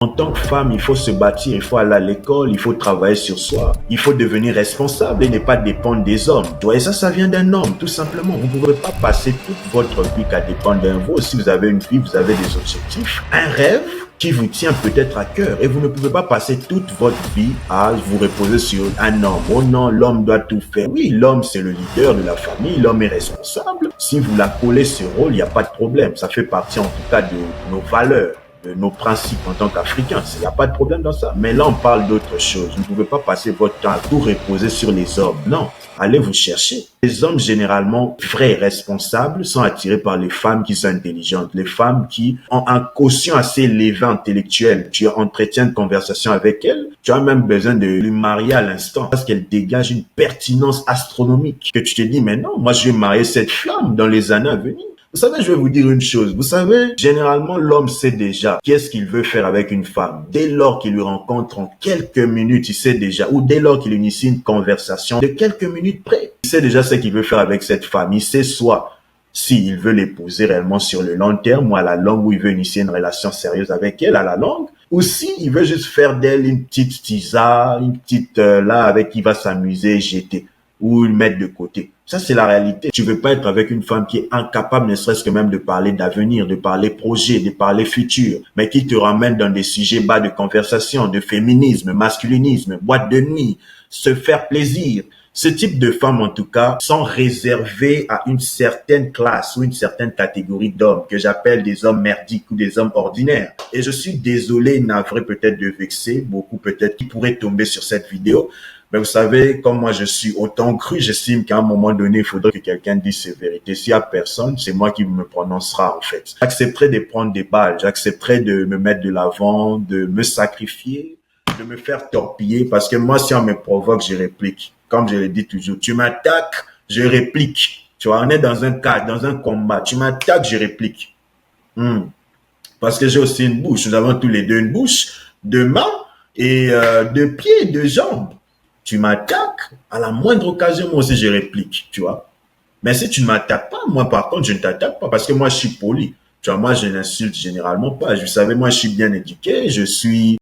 En tant que femme, il faut se bâtir, il faut aller à l'école, il faut travailler sur soi, il faut devenir responsable et ne pas dépendre des hommes. Et ça vient d'un homme, tout simplement. Vous ne pouvez pas passer toute votre vie qu'à dépendre d'un vous. Si vous avez une vie, vous avez des objectifs, un rêve qui vous tient peut-être à cœur et vous ne pouvez pas passer toute votre vie à vous reposer sur un homme. Oh non, l'homme doit tout faire. Oui, l'homme c'est le leader de la famille, l'homme est responsable. Si vous la collez ce rôle, il n'y a pas de problème. Ça fait partie en tout cas de nos valeurs, de nos principes en tant qu'Africains. Il n'y a pas de problème dans ça. Mais là, on parle d'autre chose. Vous ne pouvez pas passer votre temps à tout reposer sur les hommes. Non. Allez vous chercher. Les hommes, généralement, vrais et responsables, sont attirés par les femmes qui sont intelligentes. Les femmes qui ont un quotient assez élevé intellectuel. Tu entretiens une conversation avec elles. Tu as même besoin de lui marier à l'instant parce qu'elle dégage une pertinence astronomique que tu te dis, mais non, moi, je vais marier cette flamme dans les années à venir. Vous savez, je vais vous dire une chose. Vous savez, généralement, l'homme sait déjà qu'est-ce qu'il veut faire avec une femme. Dès lors qu'il lui rencontre en quelques minutes, il sait déjà, ou dès lors qu'il initie une conversation de quelques minutes près, il sait déjà ce qu'il veut faire avec cette femme. Il sait soit s'il veut l'épouser réellement sur le long terme ou à la longue, ou il veut initier une relation sérieuse avec elle à la longue, ou si il veut juste faire d'elle une petite tisa, une petite là avec qui il va s'amuser, jeter ou le mettre de côté. Ça, c'est la réalité. Tu veux pas être avec une femme qui est incapable, ne serait-ce que même de parler d'avenir, de parler projet, de parler futur, mais qui te ramène dans des sujets bas de conversation, de féminisme, masculinisme, boîte de nuit, se faire plaisir. Ce type de femmes, en tout cas, sont réservées à une certaine classe ou une certaine catégorie d'hommes que j'appelle des hommes merdiques ou des hommes ordinaires. Et je suis désolé, navré peut-être de vexer beaucoup peut-être qui pourraient tomber sur cette vidéo. Mais vous savez, comme moi je suis autant cru, j'estime qu'à un moment donné, il faudrait que quelqu'un dise ses vérités. S'il y a personne, c'est moi qui me prononcera en fait. J'accepterai de prendre des balles, j'accepterai de me mettre de l'avant, de me sacrifier, de me faire torpiller, parce que moi, si on me provoque, je réplique. Comme je le dis toujours, tu m'attaques, je réplique. Tu vois, on est dans un cadre, dans un combat. Tu m'attaques, je réplique. Parce que j'ai aussi une bouche. Nous avons tous les deux une bouche, de mains et de pieds, de jambes. Tu m'attaques, à la moindre occasion, moi aussi, je réplique, tu vois. Mais si tu ne m'attaques pas, moi, par contre, je ne t'attaque pas parce que moi, je suis poli. Tu vois, moi, je n'insulte généralement pas. Vous savez, moi, je suis bien éduqué, je suis